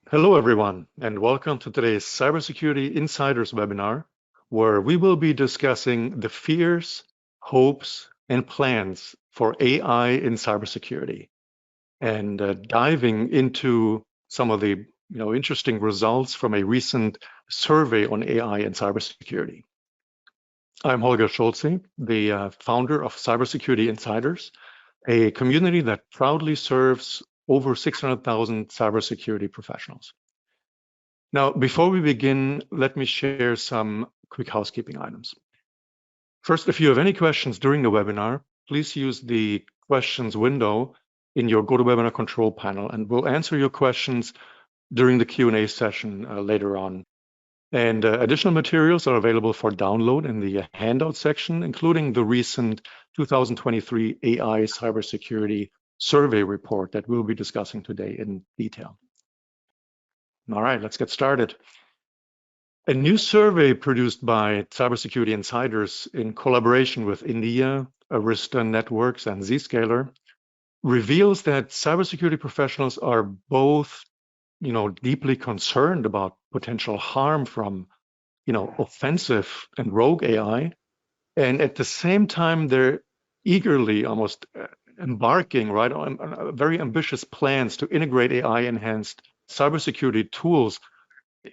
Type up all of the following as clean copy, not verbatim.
Hello, everyone, and welcome to today's Cybersecurity Insiders webinar, where we will be discussing the fears, hopes, and plans for AI in cybersecurity, and diving into some of the interesting results from a recent survey on AI and cybersecurity. I'm Holger Schulze, the founder of Cybersecurity Insiders, a community that proudly serves over 600,000 cybersecurity professionals. Now, before we begin, let me share some quick housekeeping items. First, if you have any questions during the webinar, please use the questions window in your GoToWebinar control panel, and we'll answer your questions during the Q&A session later on. And additional materials are available for download in the handout section, including the recent 2023 AI cybersecurity survey report that we'll be discussing today in detail. All right, let's get started. A new survey produced by Cybersecurity Insiders in collaboration with NDR, Arista Networks, and Zscaler reveals that cybersecurity professionals are both, deeply concerned about potential harm from, offensive and rogue AI, and at the same time they're eagerly, almost embarking right on very ambitious plans to integrate AI-enhanced cybersecurity tools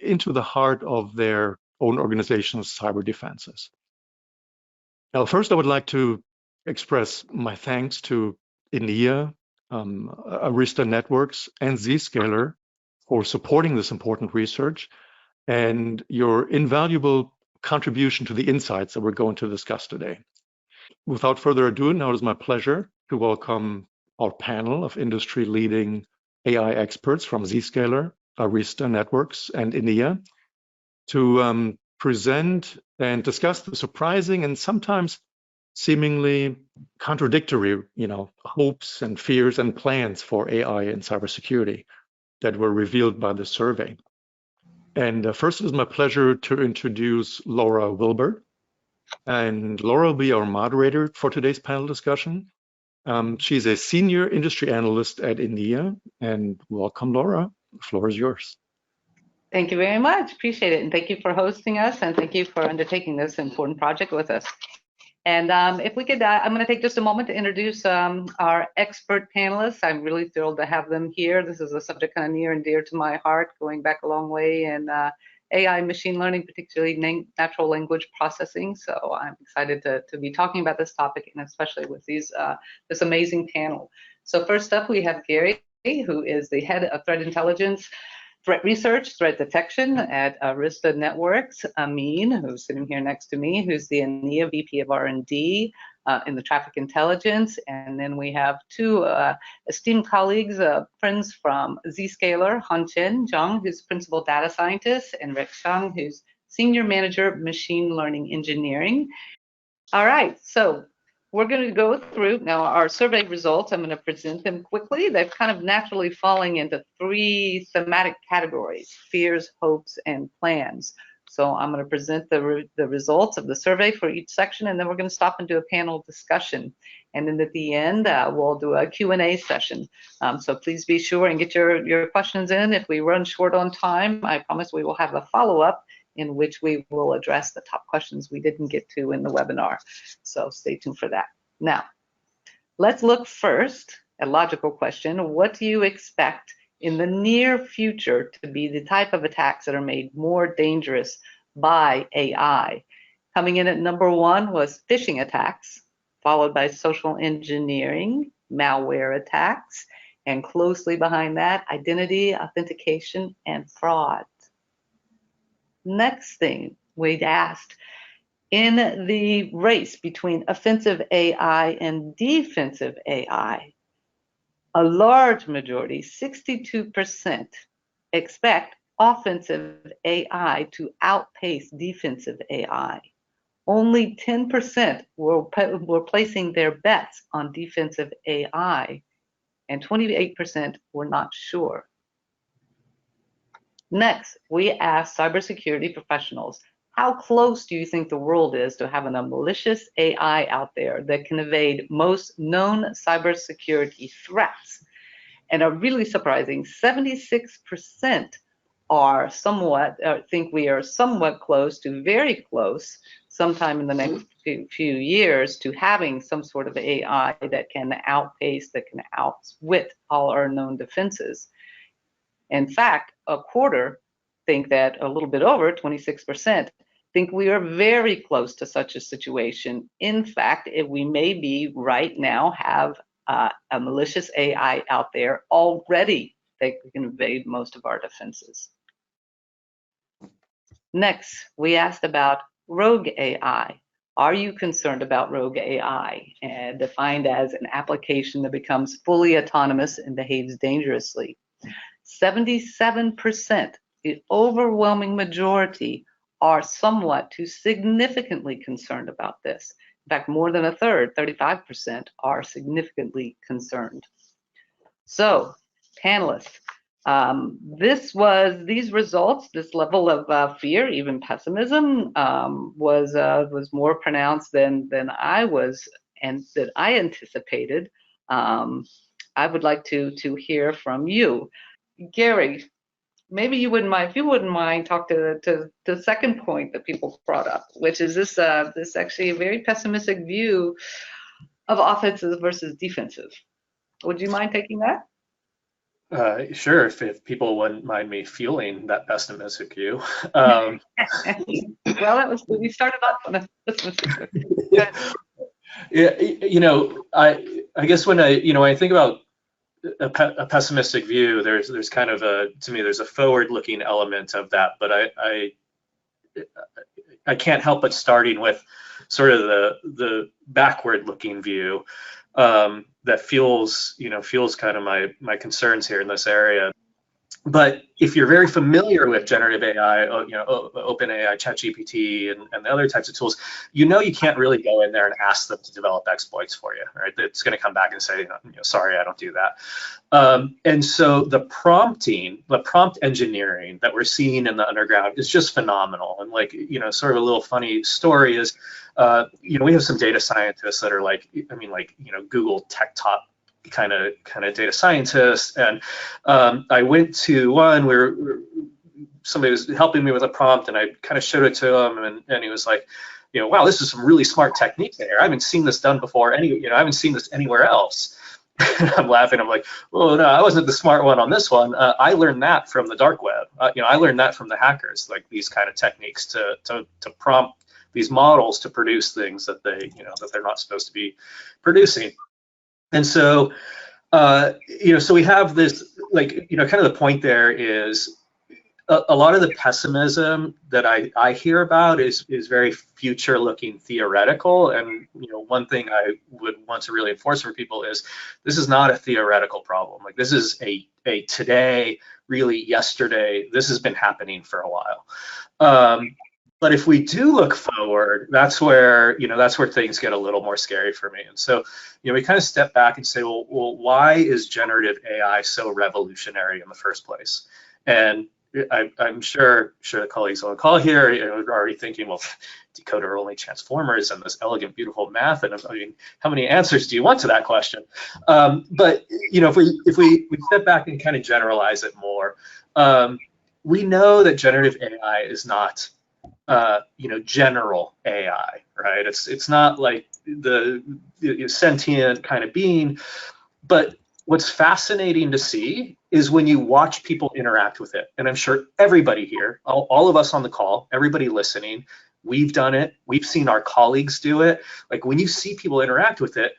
into the heart of their own organization's cyber defenses. Now, first, I would like to express my thanks to NDR, Arista Networks, and Zscaler for supporting this important research and your invaluable contribution to the insights that we're going to discuss today. Without further ado, now it is my pleasure to welcome our panel of industry-leading AI experts from Zscaler, Arista Networks, and NDR to present and discuss the surprising and sometimes seemingly contradictory, hopes and fears and plans for AI and cybersecurity that were revealed by the survey. And first, it is my pleasure to introduce Laura Wilbur. And Laura will be our moderator for today's panel discussion. She's a senior industry analyst at NDR. And welcome, Laura. The floor is yours. Thank you very much. Appreciate it. And thank you for hosting us. And thank you for undertaking this important project with us. And if we could, I'm going to take just a moment to introduce our expert panelists. I'm really thrilled to have them here. This is a subject kind of near and dear to my heart, going back a long way in AI machine learning, particularly natural language processing. So I'm excited to be talking about this topic, and especially with this amazing panel. So first up, we have Gary, who is the head of threat intelligence, threat research, threat detection at Arista Networks. Amin, who's sitting here next to me, who's the NDR VP of R&D in the traffic intelligence. And then we have two esteemed colleagues, friends from Zscaler, Hanchen Zhang, who's principal data scientist, and Rick Shang, who's senior manager machine learning engineering. All right, so we're going to go through now our survey results. I'm going to present them quickly. They're kind of naturally falling into three thematic categories: fears, hopes, and plans. So I'm going to present the results of the survey for each section, and then we're going to stop and do a panel discussion. And then at the end, we'll do a Q&A session. So please be sure and get your questions in. If we run short on time, I promise we will have a follow-up in which we will address the top questions we didn't get to in the webinar. So stay tuned for that. Now, let's look first at a logical question. What do you expect in the near future to be the type of attacks that are made more dangerous by AI? Coming in at number one was phishing attacks, followed by social engineering, malware attacks, and closely behind that, identity, authentication, and fraud. Next thing we asked, in the race between offensive AI and defensive AI, a large majority, 62%, expect offensive AI to outpace defensive AI. Only 10% were placing their bets on defensive AI, and 28% were not sure. Next, we asked cybersecurity professionals, how close do you think the world is to having a malicious AI out there that can evade most known cybersecurity threats? And a really surprising 76% are somewhat, think we are somewhat close to very close sometime in the next few years to having some sort of AI that can outpace, that can outwit all our known defenses. In fact, a quarter think that, a little bit over 26%, think we are very close to such a situation. In fact, if we maybe right now have a malicious AI out there already that can evade most of our defenses. Next, we asked about rogue AI. Are you concerned about rogue AI, defined as an application that becomes fully autonomous and behaves dangerously? 77%, the overwhelming majority, are somewhat to significantly concerned about this. In fact, more than a third, 35%, are significantly concerned. So, panelists, these results, this level of fear, even pessimism, was more pronounced than I was and that I anticipated. I would like to hear from you. Gary, maybe you wouldn't mind, if you wouldn't mind, talk to the second point that people brought up, which is this actually a very pessimistic view of offensive versus defensive. Would you mind taking that? Sure, if people wouldn't mind me fueling that pessimistic view. Well, we started off on a pessimistic. Yeah, I guess when I think about a pessimistic view, there's kind of to me there's a forward-looking element of that, but I can't help but starting with sort of the backward-looking view that fuels kind of my concerns here in this area. But if you're very familiar with generative AI, OpenAI, ChatGPT, and the other types of tools, you can't really go in there and ask them to develop exploits for you, right? It's going to come back and say, sorry, I don't do that. And so the prompt engineering that we're seeing in the underground is just phenomenal. And sort of a little funny story is, we have some data scientists that are Google Tech Top kind of data scientists, and I went to one where somebody was helping me with a prompt, and I kind of showed it to him, and he was like, wow, this is some really smart technique there. I haven't seen this done before. I haven't seen this anywhere else. I'm laughing. I'm like, oh no, I wasn't the smart one on this one. I learned that from the dark web. I learned that from the hackers, like these kind of techniques to prompt these models to produce things that that they're not supposed to be producing. And so, so we have this, kind of the point there is a lot of the pessimism that I hear about is very future-looking theoretical. And, one thing I would want to really enforce for people is this is not a theoretical problem. Like, this is a today, really yesterday. This has been happening for a while. But if we do look forward, that's where things get a little more scary for me. And so, we kind of step back and say, well, why is generative AI so revolutionary in the first place? And I'm sure the colleagues on the call here are already thinking, well, decoder only transformers and this elegant, beautiful math. And I mean, how many answers do you want to that question? But if we step back and kind of generalize it more, we know that generative AI is not general AI, right? It's not like the sentient kind of being, but what's fascinating to see is when you watch people interact with it. And I'm sure everybody here, all of us on the call, everybody listening, we've done it. We've seen our colleagues do it. Like, when you see people interact with it,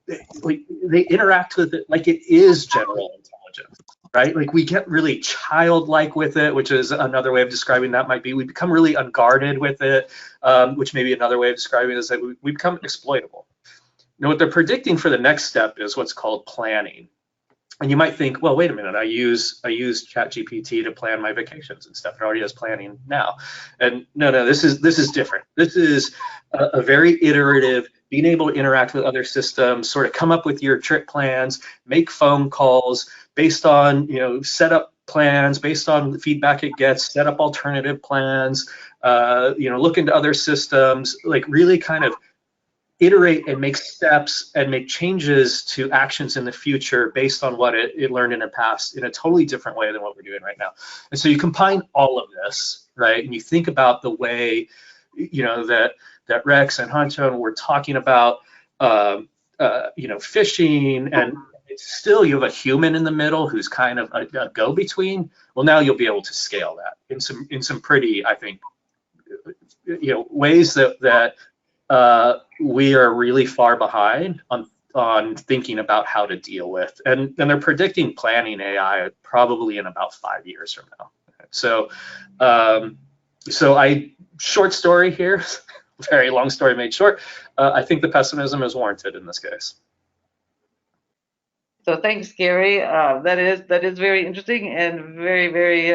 they interact with it like it is general intelligence, right? Like, we get really childlike with it, which is another way of describing that might be we become really unguarded with it, which may be another way of describing it is that we become exploitable. Now, what they're predicting for the next step is what's called planning. And you might think, well, wait a minute, I use ChatGPT to plan my vacations and stuff. It already does planning now. And no, this is different. This is a very iterative, being able to interact with other systems, sort of come up with your trip plans, make phone calls based on, setup plans, based on the feedback it gets, set up alternative plans, look into other systems, like really kind of iterate and make steps and make changes to actions in the future based on what it learned in the past in a totally different way than what we're doing right now. And so you combine all of this, right? And you think about the way, that Rex and Hunter were talking about, phishing, and it's still you have a human in the middle who's kind of a go-between. Well, now you'll be able to scale that in some pretty, I think, ways that we are really far behind on thinking about how to deal with. And they're predicting planning AI probably in about 5 years from now. So, short story here, very long story made short. I think the pessimism is warranted in this case. So thanks, Gary. That is very interesting and very, very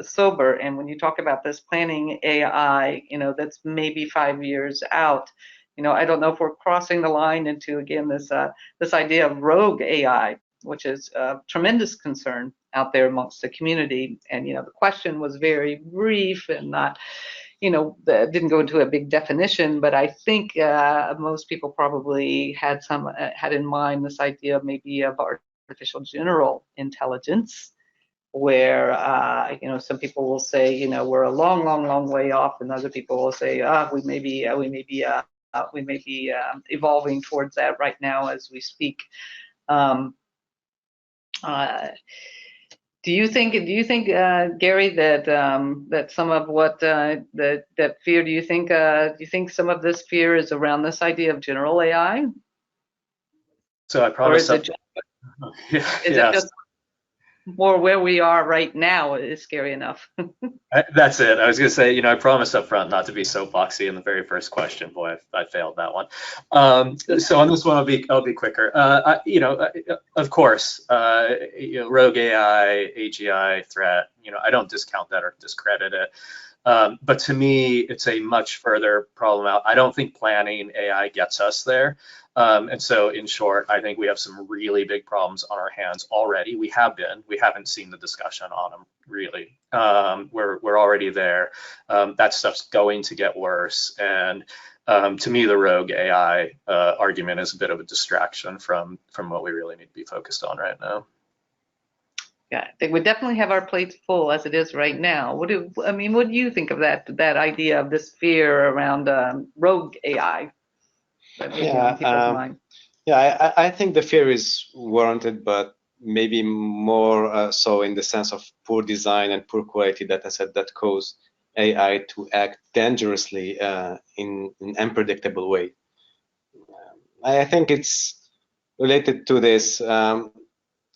sober. And when you talk about this planning AI, that's maybe 5 years out. I don't know if we're crossing the line into, again, this idea of rogue AI, which is a tremendous concern out there amongst the community. And the question was very brief and not, didn't go into a big definition, but I think most people probably had in mind this idea maybe of artificial general intelligence, where some people will say we're a long, long, long way off, and other people will say we may be evolving towards that right now as we speak. Do you think, Gary, that some of what that fear? Do you think some of this fear is around this idea of general AI? So I promise. Or is it just more where we are right now is scary enough? That's it. I was going to say, I promised up front not to be soapboxy in the very first question. Boy, I failed that one. So on this one, I'll be quicker. Of course, rogue AI, AGI threat. I don't discount that or discredit it. But to me, it's a much further problem out. I don't think planning AI gets us there. And so in short, I think we have some really big problems on our hands already. We haven't seen the discussion on them really. We're already there. That stuff's going to get worse. And to me, the rogue AI argument is a bit of a distraction from what we really need to be focused on right now. Yeah, I think we definitely have our plates full as it is right now. What do you think of that idea of this fear around rogue AI? I think the fear is warranted, but maybe more so in the sense of poor design and poor quality data set that cause AI to act dangerously in an unpredictable way. I think it's related to this.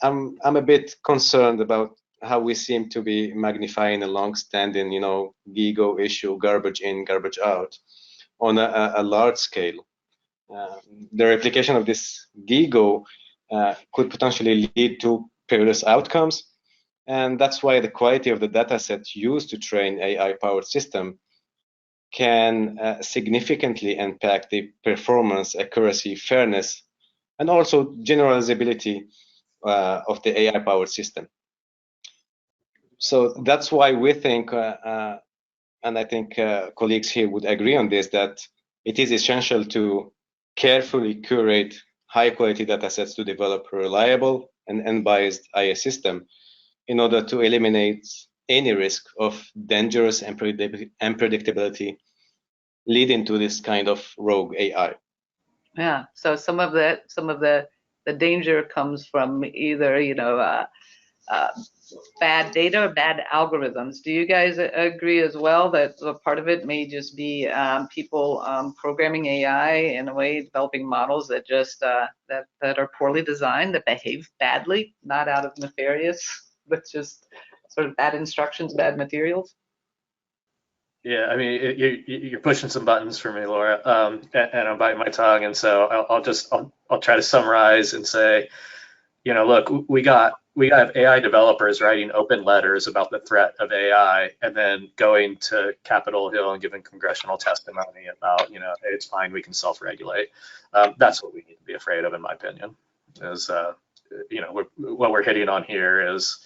I'm a bit concerned about how we seem to be magnifying a long-standing, GIGO issue, garbage in, garbage out, on a large scale. The replication of this GIGO could potentially lead to perilous outcomes, and that's why the quality of the data set used to train AI-powered system can significantly impact the performance, accuracy, fairness, and also generalizability of the AI-powered system. So that's why we think, and I think colleagues here would agree on this, that it is essential to carefully curate high-quality data sets to develop a reliable and unbiased AI system in order to eliminate any risk of dangerous unpredictability leading to this kind of rogue AI. Yeah. So some of the danger comes from either bad data or bad algorithms. Do you guys agree as well that part of it may just be people programming AI in a way, developing models that just that are poorly designed, that behave badly, not out of nefarious, but just sort of bad instructions, bad materials? Yeah, I mean, you're pushing some buttons for me, Laura, and I'm biting my tongue, and so I'll try to summarize and say, look, we got AI developers writing open letters about the threat of AI, and then going to Capitol Hill and giving congressional testimony about, hey, it's fine, we can self-regulate. That's what we need to be afraid of, in my opinion. Is what we're hitting on here is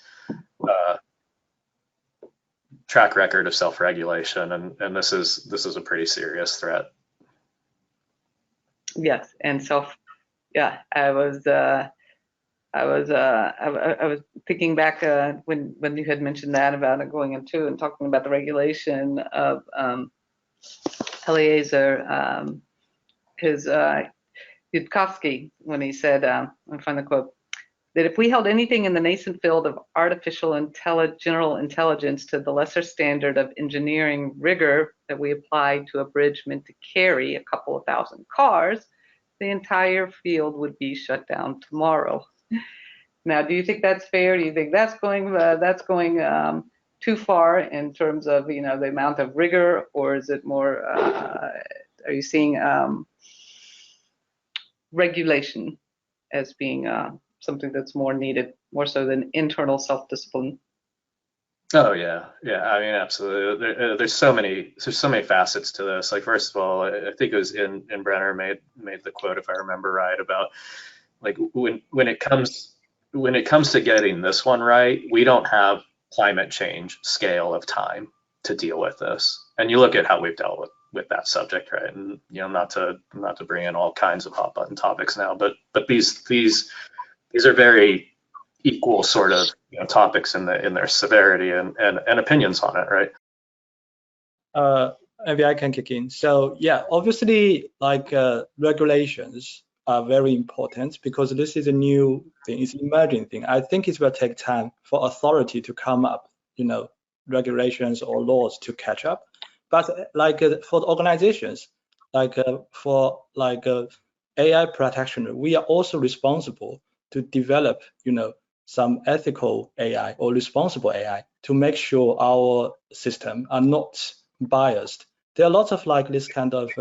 track record of self-regulation, and this is a pretty serious threat. Yes, and so yeah, I was thinking back when you had mentioned that about it going into and talking about the regulation of Eliezer, his Yudkowsky, when he said, I'll find the quote, that if we held anything in the nascent field of general intelligence to the lesser standard of engineering rigor that we applied to a bridge meant to carry a couple of thousand cars, the entire field would be shut down tomorrow. Now, do you think that's fair? Do you think that's going too far in terms of the amount of rigor, or is it more? Are you seeing regulation as being something that's more needed, more so than internal self-discipline? Oh yeah, yeah. I mean, absolutely. There's so many facets to this. Like, first of all, I think it was in Brenner made the quote, if I remember right, about like when it comes to getting this one right, we don't have climate change scale of time to deal with this. And you look at how we've dealt with that subject, right? And not to bring in all kinds of hot button topics now, but these are very equal sort of topics in their severity and opinions on it, right? Maybe I can kick in. So yeah, obviously, like regulations are very important because this is a new thing, it's an emerging thing. I think it will take time for authority to come up, regulations or laws to catch up. But like for the organizations, like for like AI practitioner, we are also responsible to develop, some ethical AI or responsible AI to make sure our system are not biased. There are lots of like this kind of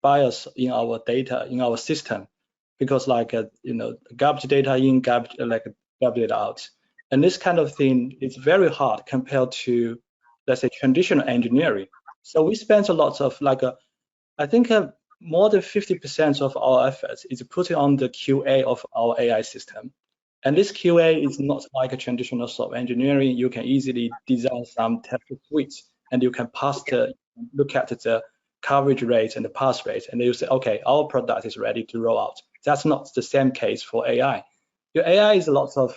bias in our data, in our system, because like garbage data in, garbage data out, and this kind of thing is very hard compared to, let's say, traditional engineering. So we spend a lot of like I think more than 50% of our efforts is putting on the QA of our AI system. And this QA is not like a traditional software engineering. You can easily design some test suites and you can look at the coverage rate and the pass rate, and you say, okay, our product is ready to roll out. That's not the same case for AI. Your AI is a lot of,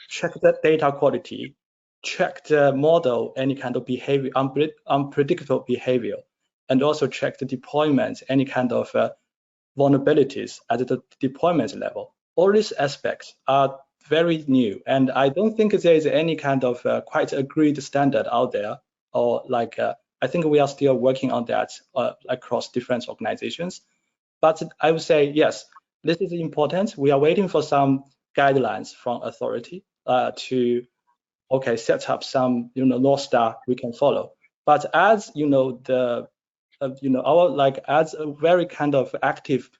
check the data quality, check the model, any kind of behavior, unpredictable behavior, and also check the deployment, any kind of vulnerabilities at the deployment level. All these aspects are very new, and I don't think there is any kind of quite agreed standard out there, or like I think we are still working on that across different organizations. But I would say yes, this is important. We are waiting for some guidelines from authority to set up some North Star we can follow. But as as a very kind of active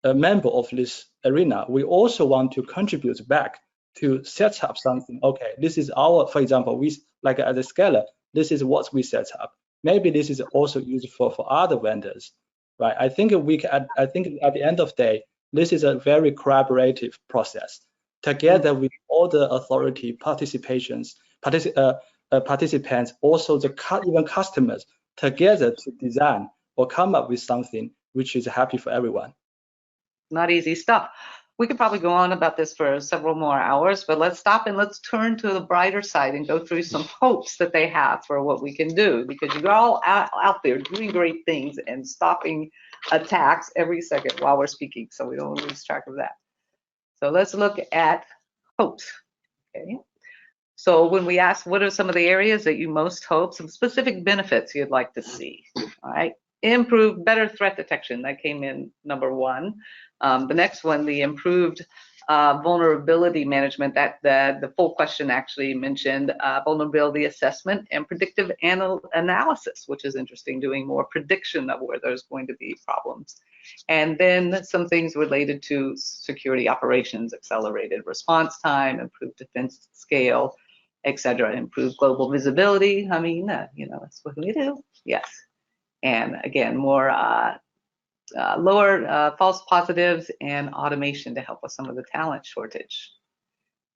member of this arena, we also want to contribute back to set up something. Okay, this is our, for example, we like as a scaler, this is what we set up. Maybe this is also useful for other vendors, right? I think at the end of the day, this is a very collaborative process. Together with all the authority participants, also even customers, together to design or come up with something which is happy for everyone. Not easy stuff. We could probably go on about this for several more hours, but let's stop and let's turn to the brighter side and go through some hopes that they have for what we can do, because you're all out there doing great things and stopping attacks every second while we're speaking, so we don't lose track of that. So let's look at hopes. Okay. So when we ask what are some of the areas that you most hope, some specific benefits you'd like to see, all right? Improve better threat detection, that came in number one. The next one, the improved vulnerability management, that the full question actually mentioned vulnerability assessment and predictive analysis, which is interesting, doing more prediction of where there's going to be problems. And then some things related to security operations, accelerated response time, improved defense scale, etc., improved global visibility. I mean, that's what we do. Yes. And again, more lower false positives and automation to help with some of the talent shortage.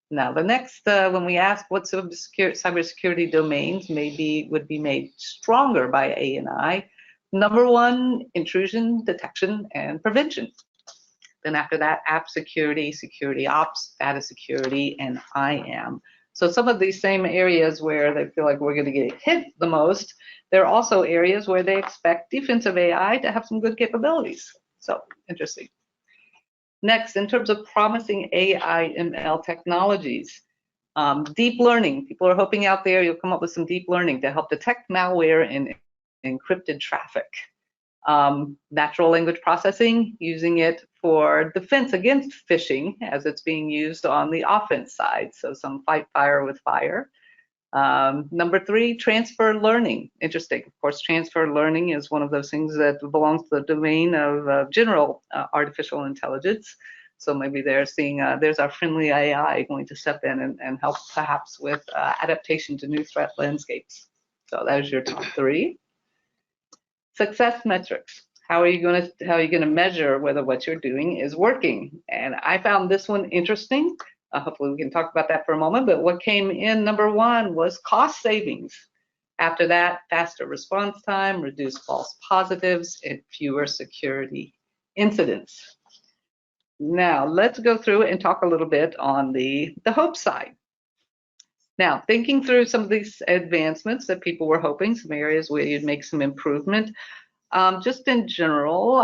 Now, the next, when we ask what sort of cybersecurity domains would be made stronger by AI, Number one, intrusion detection and prevention. Then after that, app security, security ops, data security, and IAM. So some of these same areas where they feel like we're going to get hit the most, there are also areas where they expect defensive AI to have some good capabilities. So interesting. Next, in terms of promising AI ML technologies, deep learning. People are hoping out there you'll come up with some deep learning to help detect malware and encrypted traffic. Natural language processing, using it for defense against phishing as it's being used on the offense side. So some fight fire with fire. Number three, transfer learning. Interesting. Of course, transfer learning is one of those things that belongs to the domain of general artificial intelligence. So maybe they're seeing there's our friendly AI going to step in and help perhaps with adaptation to new threat landscapes. So that is your top three. Success metrics. How are you going to measure whether what you're doing is working? And I found this one interesting. Hopefully we can talk about that for a moment, but what came in number one was cost savings. After that, faster response time, reduced false positives, and fewer security incidents. Now, let's go through and talk a little bit on the hope side. Now, thinking through some of these advancements that people were hoping, some areas where you'd make some improvement, just in general,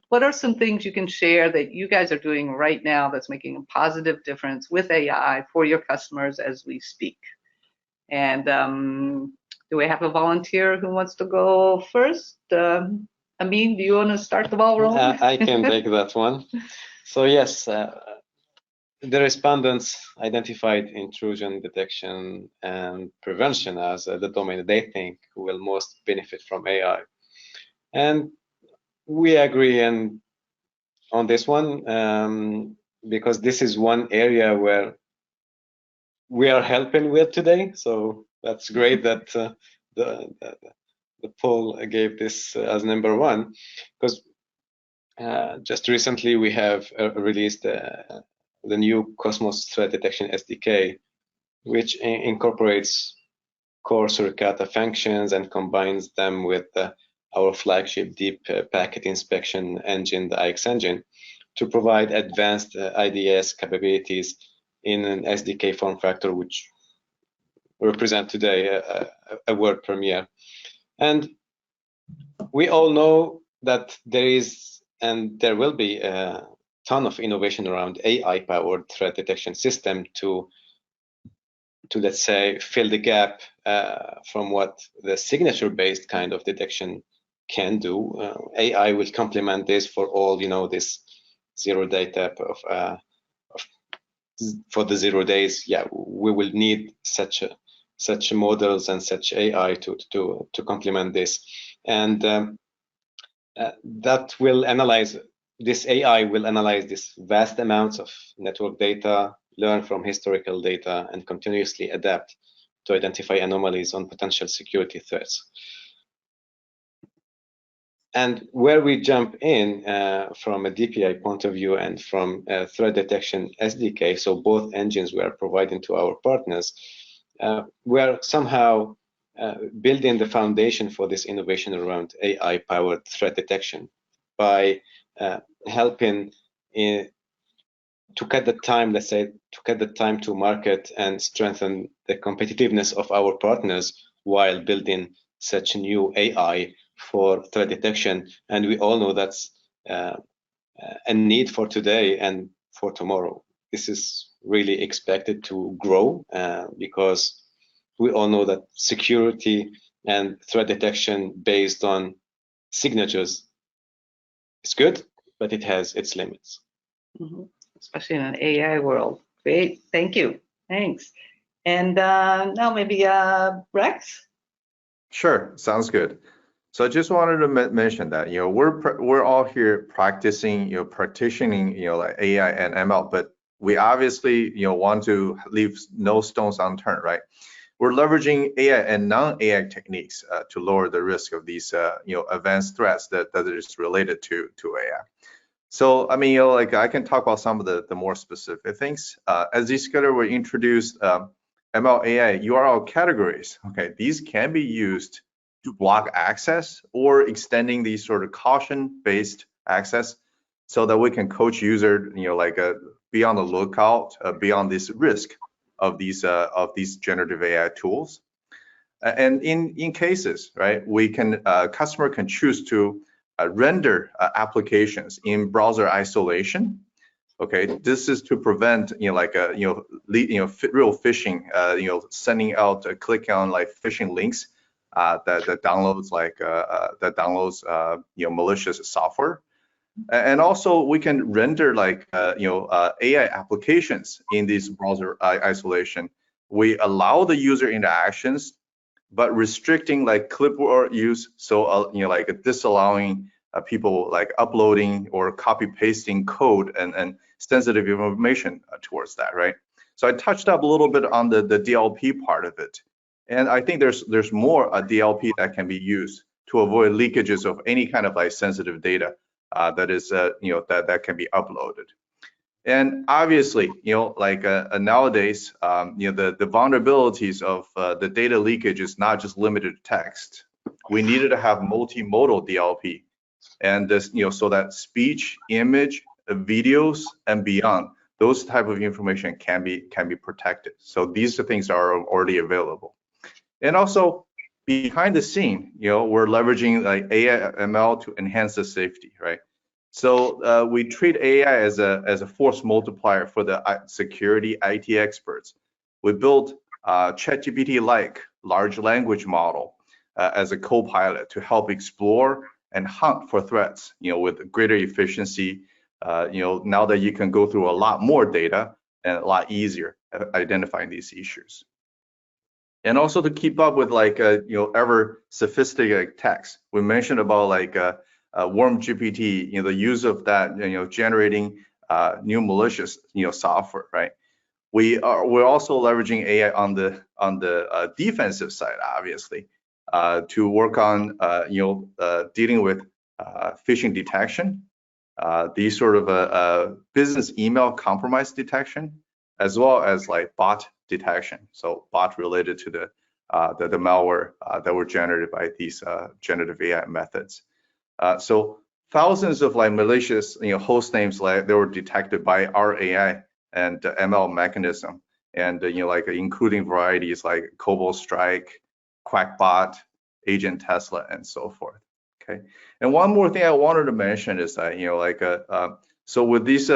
what are some things you can share that you guys are doing right now that's making a positive difference with AI for your customers as we speak? And do we have a volunteer who wants to go first? Amin, do you want to start the ball rolling? I can take that one. So yes, the respondents identified intrusion detection and prevention as the domain that they think will most benefit from AI. And we agree on this one because this is one area where we are helping with today. So that's great that the poll gave this as number one, because just recently we have released the new Cosmos Threat Detection SDK, which incorporates core Suricata functions and combines them with our flagship deep packet inspection engine, the IX engine, to provide advanced IDS capabilities in an SDK form factor, which represent today a world premiere. And we all know that there is and there will be a ton of innovation around AI-powered threat detection system to let's say fill the gap from what the signature-based kind of detection can do. AI will complement this for all, this zero-day type of for the 0 days. Yeah, we will need such models and such AI to complement this, and that will analyze. This AI will analyze this vast amounts of network data, learn from historical data, and continuously adapt to identify anomalies on potential security threats. And where we jump in from a DPI point of view and from a threat detection SDK, so both engines we are providing to our partners, we're somehow building the foundation for this innovation around AI-powered threat detection by helping to cut the time, let's say, to cut the time to market and strengthen the competitiveness of our partners while building such new AI for threat detection. And we all know that's a need for today and for tomorrow. This is really expected to grow because we all know that security and threat detection based on signatures is good, but it has its limits. Mm-hmm. Especially in an AI world. Great, thank you, thanks. And now maybe Rex? Sure, sounds good. So I just wanted to mention that, we're all here practicing, partitioning, like AI and ML, but we obviously, want to leave no stones unturned, right? We're leveraging AI and non-AI techniques to lower the risk of these, advanced threats that is related to AI. So, I mean, like I can talk about some of the more specific things. As Zscaler will introduce ML AI URL categories. Okay, these can be used to block access or extending these sort of caution-based access so that we can coach user, be on the lookout, be on this risk of these generative AI tools. And in cases, right, customer can choose to render applications in browser isolation. Okay, this is to prevent real phishing, sending out click on like phishing links that downloads malicious software. And also we can render AI applications in this browser isolation. We allow the user interactions, but restricting like clipboard use, so disallowing people like uploading or copy pasting code and sensitive information towards that, right? So I touched up a little bit on the DLP part of it, and I think there's more DLP that can be used to avoid leakages of any kind of like sensitive data that is that can be uploaded. And obviously, nowadays, the vulnerabilities of the data leakage is not just limited to text. We needed to have multimodal DLP, and this, so that speech, image, videos, and beyond, those type of information can be protected. So these things are already available. And also behind the scene, we're leveraging like AI ML to enhance the safety, right? So we treat AI as a force multiplier for the security IT experts. We built ChatGPT-like large language model as a co-pilot to help explore and hunt for threats, with greater efficiency. Now that you can go through a lot more data and a lot easier identifying these issues. And also to keep up with ever sophisticated text. We mentioned about Worm GPT, the use of that, generating new malicious, software, right? We're also leveraging AI on the defensive side, obviously, to work on, dealing with phishing detection, these sort of business email compromise detection, as well as like bot detection. So bot related to the malware that were generated by these generative AI methods. So thousands of like malicious host names they were detected by our AI and ML mechanism, and including varieties like Cobalt Strike, Quackbot, Agent Tesla, and so forth. Okay, and one more thing I wanted to mention is that so with this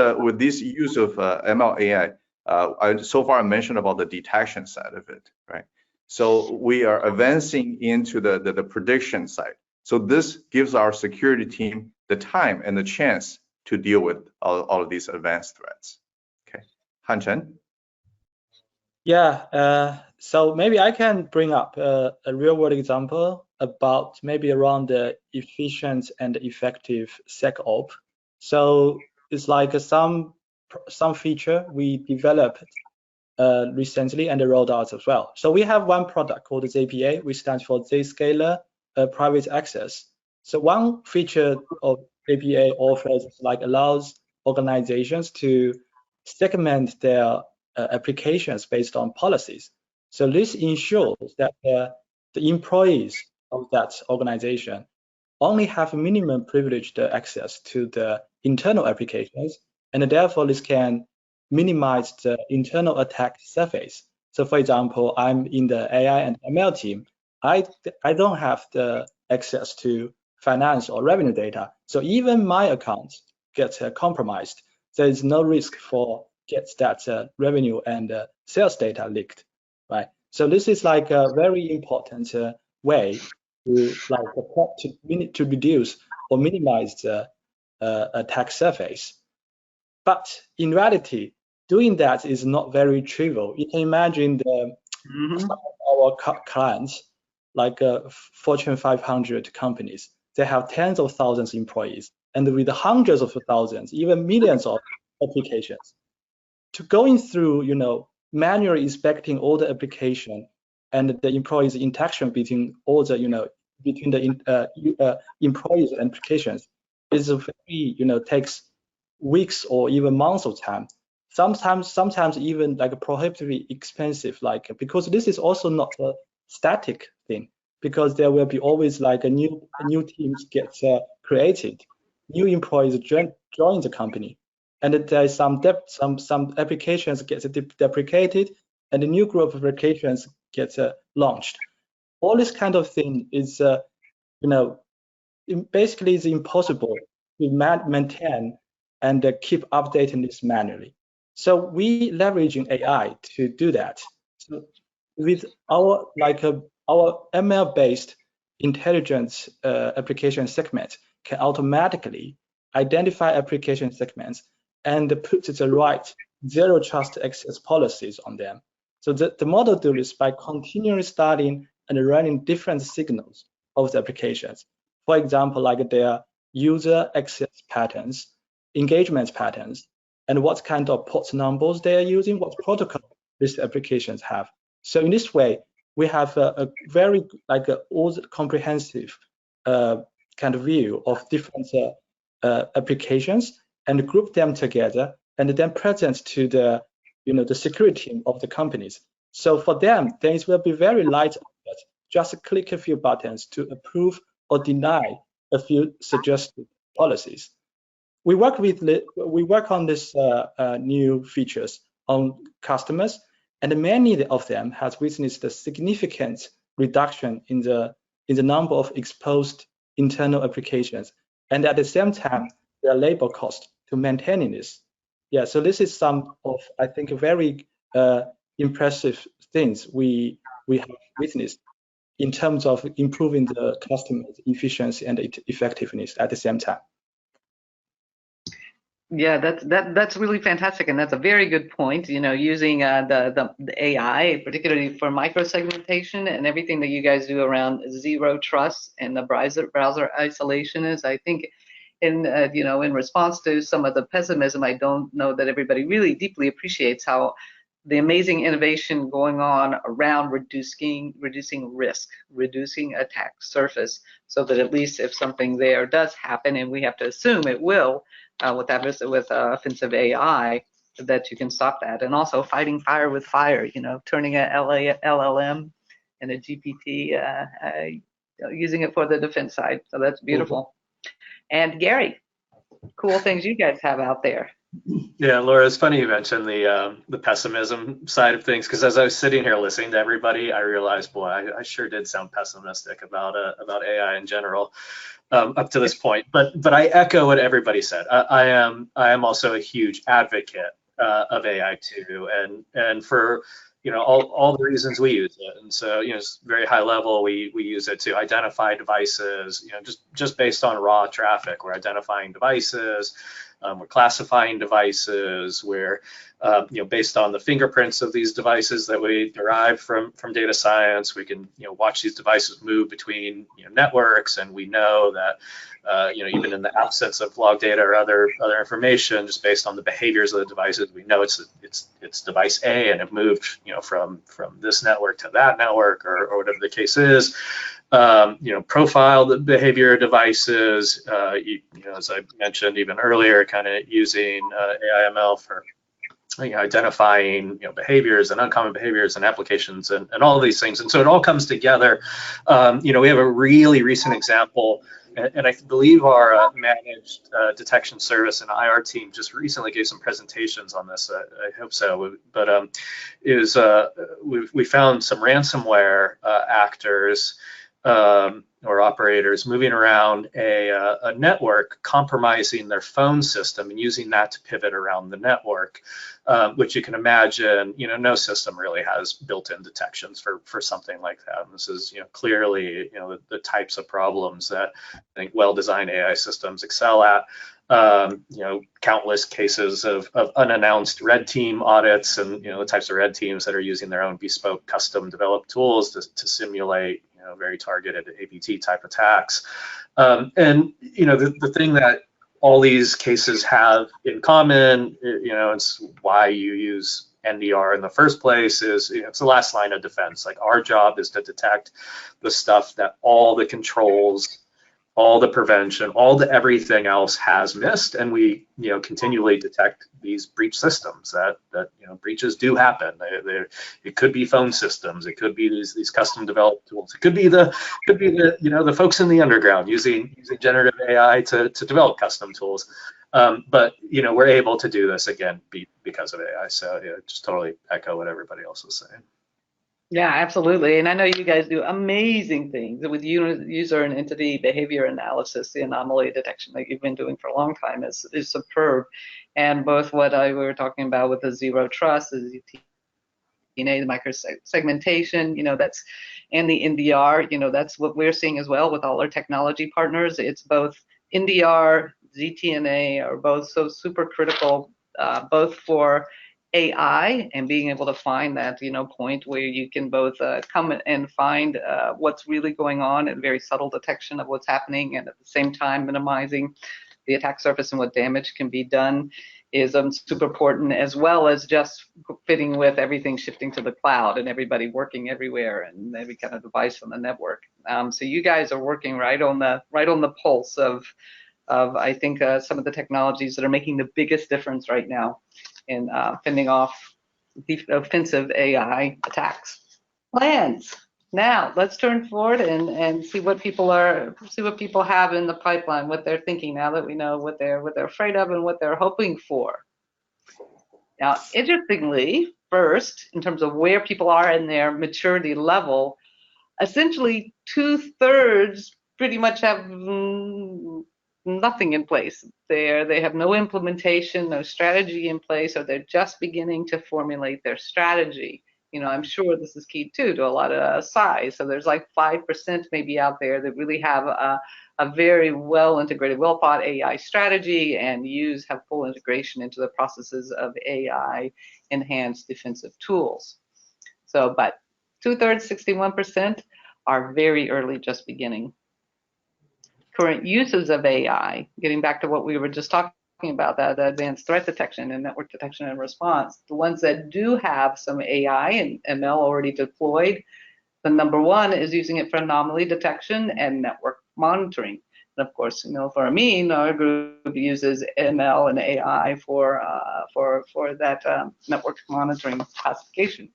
use of ML AI, so far I mentioned about the detection side of it, right? So we are advancing into the prediction side. So this gives our security team the time and the chance to deal with all of these advanced threats. Okay, Han-Chen? Yeah, so maybe I can bring up a real-world example about maybe around the efficient and effective SecOp. So it's like some feature we developed recently and rolled out as well. So we have one product called ZPA, which stands for Zscaler Private Access. So one feature of ZPA offers allows organizations to segment their applications based on policies. So this ensures that the employees of that organization only have minimum privileged access to the internal applications, and therefore this can minimize the internal attack surface. So for example, I'm in the AI and ML team. I don't have the access to finance or revenue data. So even my account gets compromised. There is no risk for gets that revenue and sales data leaked, right? So this is like a very important way to reduce or minimize the attack surface. But in reality, doing that is not very trivial. You can imagine some of our clients, like Fortune 500 companies, they have tens of thousands of employees, and with hundreds of thousands, even millions of applications. To going through, manually inspecting all the application and the employees' interaction between all the, between the employees and applications is very, takes weeks or even months of time. Sometimes even like prohibitively expensive, because this is also not a static thing, because there will be always like a new teams gets created, new employees join the company, and there is some applications gets deprecated, and a new group of applications gets launched. All this kind of thing is, basically it's impossible to maintain and keep updating this manually. So we leveraging AI to do that. So with our our ML-based intelligence application segment can automatically identify application segments and put the right zero trust access policies on them. So the model does this by continually starting and running different signals of the applications. For example, like their user access patterns, engagement patterns, and what kind of port numbers they are using, what protocol these applications have. So in this way, we have a very all comprehensive kind of view of different applications and group them together and then present to the the security team of the companies. So for them, things will be very light. Just click a few buttons to approve or deny a few suggested policies. We work on this new features on customers, and many of them has witnessed a significant reduction in the number of exposed internal applications, and at the same time, their labor cost to maintaining this. Yeah, so this is some of, I think, very impressive things we have witnessed in terms of improving the customer efficiency and effectiveness at the same time. Yeah, that's really fantastic, and that's a very good point. Using the AI, particularly for microsegmentation and everything that you guys do around zero trust and the browser isolation is, I think, in response to some of the pessimism, I don't know that everybody really deeply appreciates how the amazing innovation going on around reducing risk, reducing attack surface, so that at least if something there does happen, and we have to assume it will, with offensive AI, that you can stop that. And also fighting fire with fire, turning a LLM and a GPT, using it for the defense side. So that's beautiful. And Gary, cool things you guys have out there. Yeah, Laura, it's funny you mentioned the pessimism side of things, because as I was sitting here listening to everybody, I realized, boy, I sure did sound pessimistic about AI in general up to this point. But I echo what everybody said. I am also a huge advocate of AI too, and for all the reasons we use it. And so it's very high level. We use it to identify devices. Just based on raw traffic, we're identifying devices. We're classifying devices. We're, based on the fingerprints of these devices that we derive from data science, we can, watch these devices move between networks, and we know that, even in the absence of log data or other information, just based on the behaviors of the devices, we know it's device A, and it moved, from this network to that network, or whatever the case is. Profile the behavior of devices, as I mentioned even earlier, kind of using AI/ML for identifying behaviors and uncommon behaviors and applications and all of these things. And so it all comes together. We have a really recent example, and I believe our managed detection service and IR team just recently gave some presentations on this. I hope so. But we found some ransomware actors or operators moving around a network, compromising their phone system and using that to pivot around the network, which you can imagine, no system really has built-in detections for something like that. And this is, clearly, the types of problems that I think well-designed AI systems excel at. Countless cases of unannounced red team audits, and the types of red teams that are using their own bespoke, custom developed tools to simulate very targeted APT type attacks. And the thing that all these cases have in common, it's why you use NDR in the first place, is it's the last line of defense. Like, our job is to detect the stuff that all the controls all the prevention, all the everything else has missed, and we continually detect these breach systems that breaches do happen. It could be phone systems, it could be these custom developed tools, it could be the the folks in the underground using generative AI to develop custom tools. But we're able to do this again because of AI. So just totally echo what everybody else was saying. Yeah, absolutely. And I know you guys do amazing things with user and entity behavior analysis. The anomaly detection that you've been doing for a long time is superb. And both what we were talking about with the zero trust, the ZTNA, the micro-segmentation, that's, and the NDR, that's what we're seeing as well with all our technology partners. It's both NDR, ZTNA are both so super critical, both for AI and being able to find that point where you can both come and find what's really going on and very subtle detection of what's happening, and at the same time minimizing the attack surface and what damage can be done is super important, as well as just fitting with everything shifting to the cloud and everybody working everywhere and every kind of device on the network. So you guys are working right on the pulse of I think some of the technologies that are making the biggest difference right now in fending off offensive AI attacks. Plans. Now let's turn forward and see what people have in the pipeline, what they're thinking now that we know what they're afraid of and what they're hoping for. Now, interestingly, first, in terms of where people are in their maturity level, essentially 2/3 pretty much have nothing in place. They have no implementation, no strategy in place, or they're just beginning to formulate their strategy. I'm sure this is key too to a lot of size. So there's like 5% maybe out there that really have a very well integrated, well thought AI strategy and have full integration into the processes of AI enhanced defensive tools. So, but 2/3, 61% are very early, just beginning. Current uses of AI, getting back to what we were just talking about, that advanced threat detection and network detection and response, the ones that do have some AI and ML already deployed, the number one is using it for anomaly detection and network monitoring. And of course, for Amin, our group uses ML and AI for that network monitoring classification.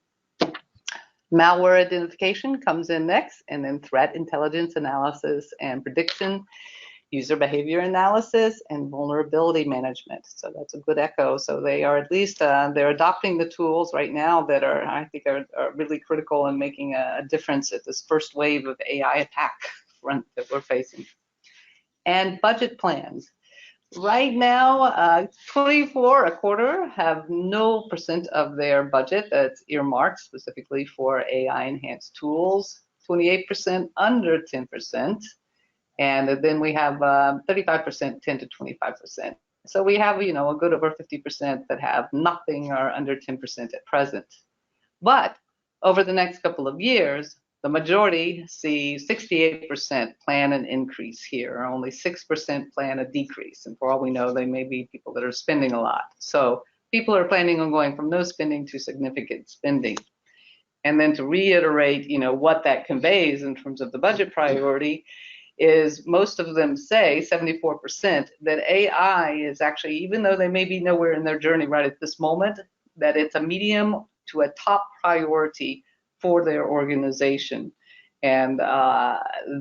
Malware identification comes in next, and then threat intelligence analysis and prediction, user behavior analysis, and vulnerability management. So that's a good echo. So they are at least, they're adopting the tools right now that I think are really critical in making a difference at this first wave of AI attack front that we're facing. And budget plans. Right now, 24 a quarter have no % of their budget that's earmarked specifically for AI enhanced tools, 28% under 10%, and then we have 35%, 10 to 25%. So we have, a good over 50% that have nothing or under 10% at present. But over the next couple of years, the majority see 68% plan an increase here, only 6% plan a decrease. And for all we know, they may be people that are spending a lot. So people are planning on going from no spending to significant spending. And then to reiterate, what that conveys in terms of the budget priority is most of them say, 74%, that AI is actually, even though they may be nowhere in their journey right at this moment, that it's a medium to a top priority for their organization. And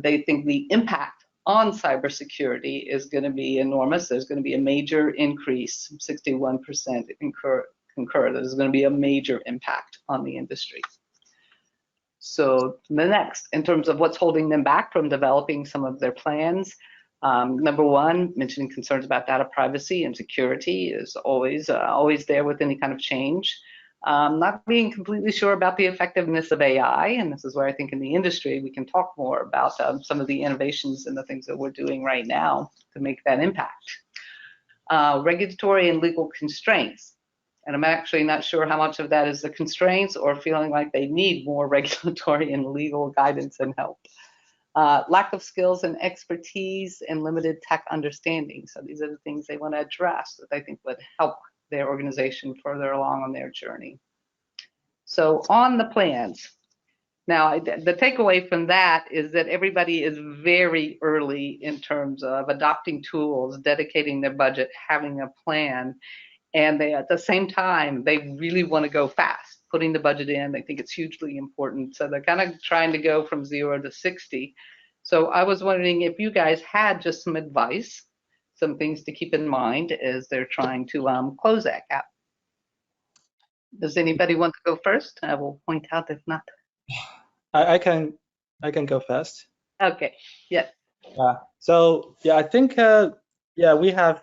they think the impact on cybersecurity is going to be enormous. There's going to be a major increase, 61% concur that there's going to be a major impact on the industry. So the next, in terms of what's holding them back from developing some of their plans, number one, mentioning concerns about data privacy and security is always there with any kind of change. Not being completely sure about the effectiveness of AI, and this is where I think in the industry we can talk more about some of the innovations and the things that we're doing right now to make that impact. Regulatory and legal constraints. And I'm actually not sure how much of that is the constraints or feeling like they need more regulatory and legal guidance and help. Lack of skills and expertise and limited tech understanding. So these are the things they want to address that I think would help their organization further along on their journey. So on the plans, Now, the takeaway from that is that everybody is very early in terms of adopting tools, dedicating their budget, having a plan, and they, at the same time, they really want to go fast, putting the budget in. They think it's hugely important. So they're kind of trying to go from 0 to 60. So I was wondering if you guys had just some advice, some things to keep in mind as they're trying to close that gap. Does anybody want to go first? I will point out if not. I can go first. Okay. Yes. So yeah, I think yeah, we have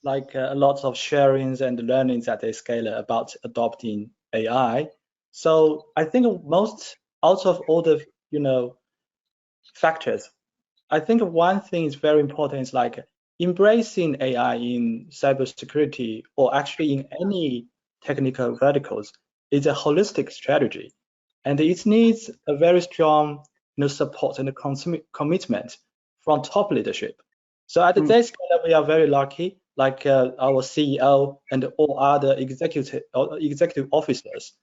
like a lot of sharings and learnings at Scalar about adopting AI. So I think most out of all the factors, I think one thing is very important is like embracing AI in cybersecurity or actually in any technical verticals is a holistic strategy, and it needs a very strong support and commitment from top leadership. So at today's Scalar, we are very lucky, like our CEO and all other executive officers,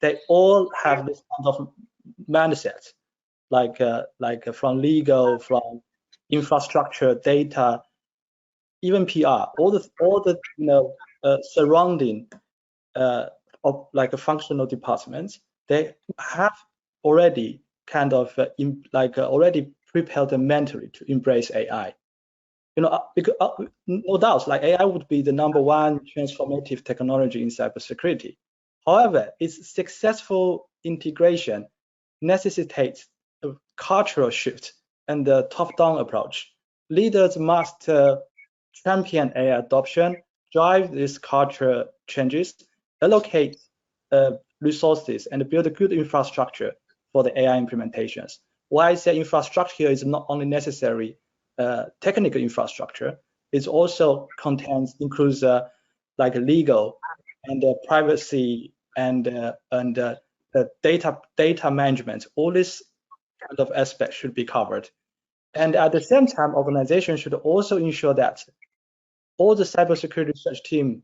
they all have this kind of mindset, like from legal, from infrastructure, data, even PR, all the surrounding of like a functional departments, they have already kind of already prepared mentally to embrace AI. Because no doubt, like AI would be the #1 transformative technology in cybersecurity. However, its successful integration necessitates a cultural shift and a top-down approach. Leaders must champion AI adoption, drive these culture changes, allocate resources, and build a good infrastructure for the AI implementations. Why I say infrastructure is not only necessary technical infrastructure, it also includes like legal and privacy and data management. All this kind of aspects should be covered. And at the same time, organizations should also ensure that all the cybersecurity research team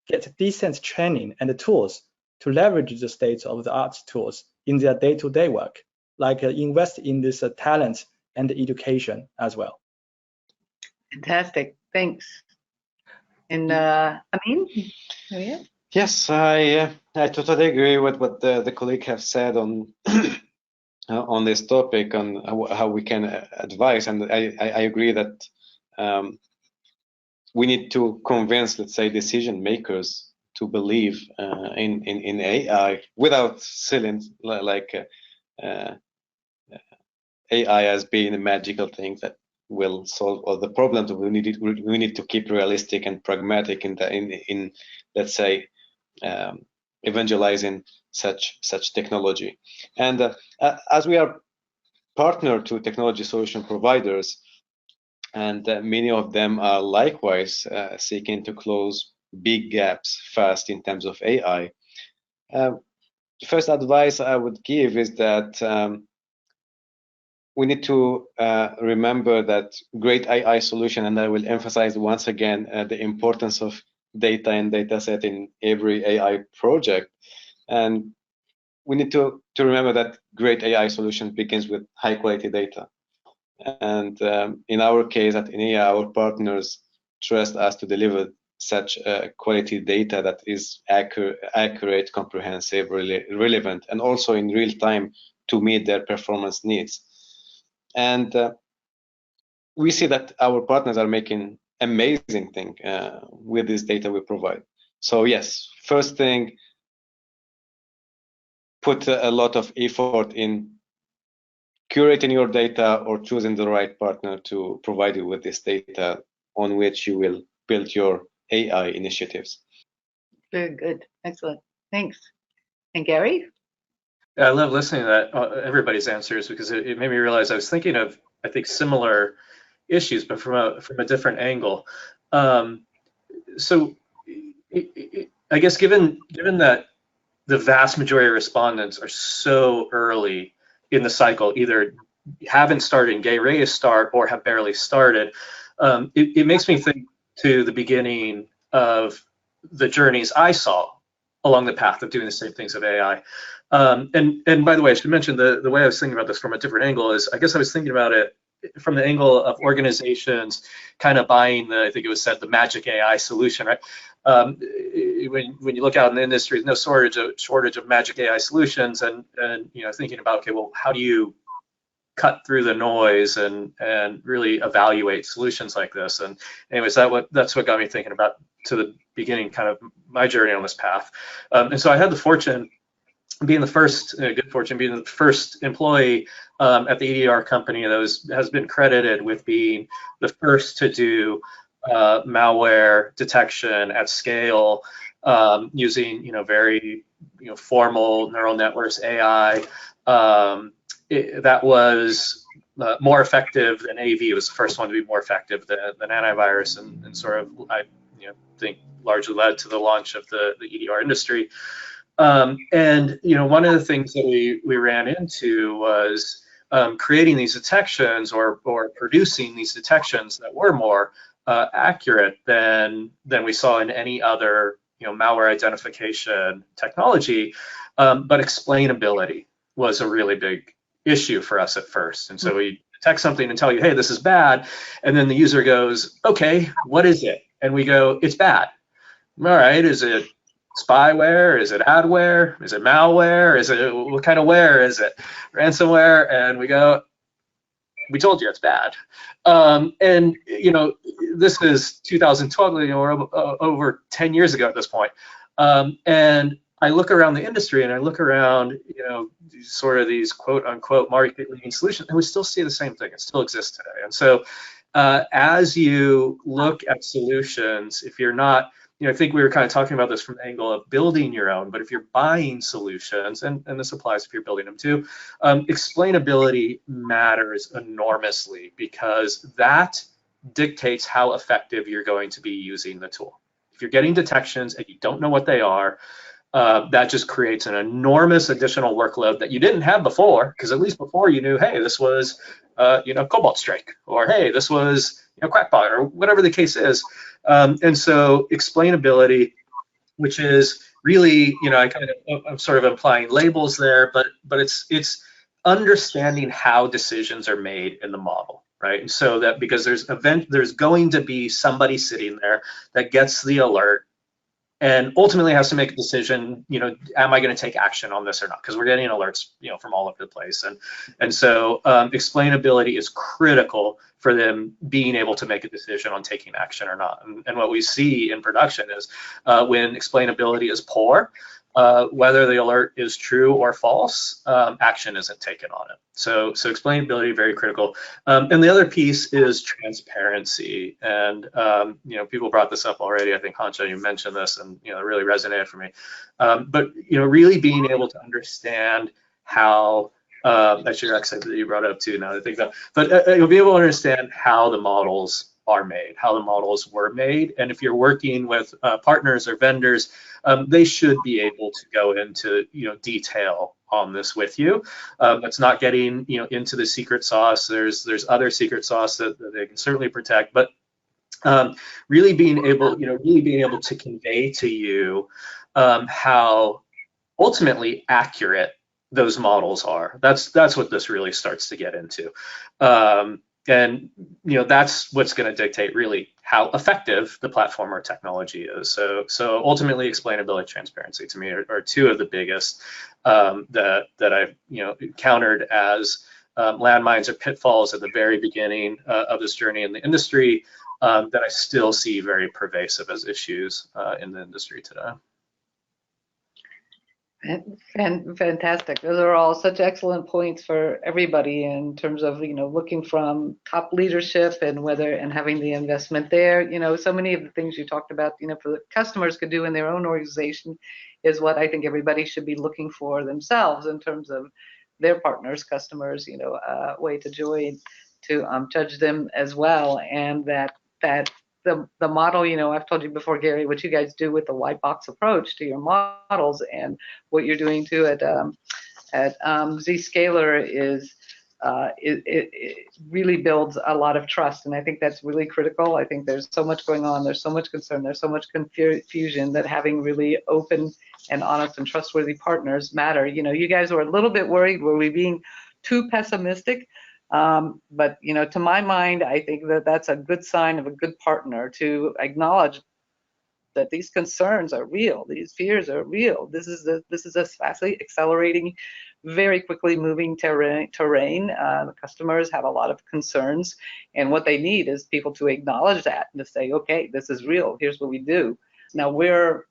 get decent training and the tools to leverage the state-of-the-art tools in their day-to-day work, like invest in this talent and education as well. Fantastic. Thanks. And Amin? Yeah. Yes, I totally agree with what the colleague have said on on this topic, on how we can advise, and I agree that we need to convince, let's say, decision makers to believe in AI without selling like AI as being a magical thing that will solve all the problems. We need to keep realistic and pragmatic in let's say evangelizing such technology. And as we are partner to technology solution providers, and many of them are likewise seeking to close big gaps fast in terms of AI. The first advice I would give is that we need to remember that great AI solution, and I will emphasize once again the importance of data and data set in every AI project. And we need to remember that great AI solution begins with high quality data. And in our case at INEA, our partners trust us to deliver such quality data that is accurate, comprehensive, relevant, and also in real time to meet their performance needs. And we see that our partners are making amazing thing with this data we provide. So yes, first thing, put a lot of effort in curating your data or choosing the right partner to provide you with this data on which you will build your AI initiatives. Very good. Excellent. Thanks. And Gary? Yeah, I love listening to that, everybody's answers, because it made me realize I was thinking of, I think, similar issues, but from a different angle. So I guess given that the vast majority of respondents are so early in the cycle, either haven't started and get ready to start or have barely started, it makes me think to the beginning of the journeys I saw along the path of doing the same things of AI. And by the way, I should mention the way I was thinking about this from a different angle is, I guess I was thinking about it from the angle of organizations kind of buying the, I think it was said, the magic AI solution, right? When you look out in the industry, there's no shortage of magic AI solutions, and thinking about, okay, well, how do you cut through the noise and really evaluate solutions like this? And anyways, that's what got me thinking about, to the beginning, kind of my journey on this path. And so I had the fortune being the first, good fortune being the first employee at the EDR company that has been credited with being the first to do malware detection at scale using very formal neural networks, AI. That was more effective than AV. It was the first one to be more effective than antivirus, and sort of, I think, largely led to the launch of the EDR industry. And one of the things that we ran into was creating these detections or producing these detections that were more accurate than we saw in any other malware identification technology. But explainability was a really big issue for us at first. And so we detect something and tell you, hey, this is bad. And then the user goes, okay, what is it? And we go, it's bad. All right, is it spyware? Is it adware? Is it malware? Is it, what kind of ware is it? Ransomware? And we go, we told you it's bad. And this is 2012, we're over 10 years ago at this point. And I look around the industry and I look around, sort of these quote unquote market leading solutions, and we still see the same thing. It still exists today. And so as you look at solutions, if you're not, I think we were kind of talking about this from the angle of building your own, but if you're buying solutions, and this applies if you're building them too, explainability matters enormously, because that dictates how effective you're going to be using the tool. If you're getting detections and you don't know what they are, that just creates an enormous additional workload that you didn't have before, because at least before you knew, hey, this was Cobalt Strike, or hey, this was Crackbot, or whatever the case is. And so explainability, which is really, I'm sort of implying labels there, but it's understanding how decisions are made in the model, right? And so that, because there's going to be somebody sitting there that gets the alert and ultimately has to make a decision, am I going to take action on this or not? Because we're getting alerts, from all over the place. And so explainability is critical for them being able to make a decision on taking action or not. And what we see in production is when explainability is poor, whether the alert is true or false, action isn't taken on it. So explainability, very critical. And the other piece is transparency. And people brought this up already. I think Hansha, you mentioned this, and it really resonated for me. But really being able to understand how that's your accent that you brought up too. Now that I think about, but you'll be able to understand how the models are made, how the models were made, and if you're working with partners or vendors, they should be able to go into detail on this with you. It's not getting into the secret sauce. There's other secret sauce that they can certainly protect, but really being able to convey to you how ultimately accurate those models are. That's what this really starts to get into. And that's what's going to dictate really how effective the platform or technology is. So ultimately, explainability, transparency to me are two of the biggest that I've encountered as landmines or pitfalls at the very beginning of this journey in the industry that I still see very pervasive as issues in the industry today. And fantastic. Those are all such excellent points for everybody in terms of, looking from top leadership and having the investment there. So many of the things you talked about, for the customers could do in their own organization is what I think everybody should be looking for themselves in terms of their partners, customers, way to join, to judge them as well. And that the model, I've told you before, Gary, what you guys do with the white box approach to your models, and what you're doing too at Zscaler is it really builds a lot of trust, and I think that's really critical. I think there's so much going on, there's so much concern, there's so much confusion, that having really open and honest and trustworthy partners matter. You know, you guys were a little bit worried, were we being too pessimistic? But you know, to my mind, I think that that's a good sign of a good partner, to acknowledge that these concerns are real, these fears are real. This is a fastly accelerating, very quickly moving terrain. The customers have a lot of concerns, and what they need is people to acknowledge that and to say, okay, this is real. Here's what we do. Now we're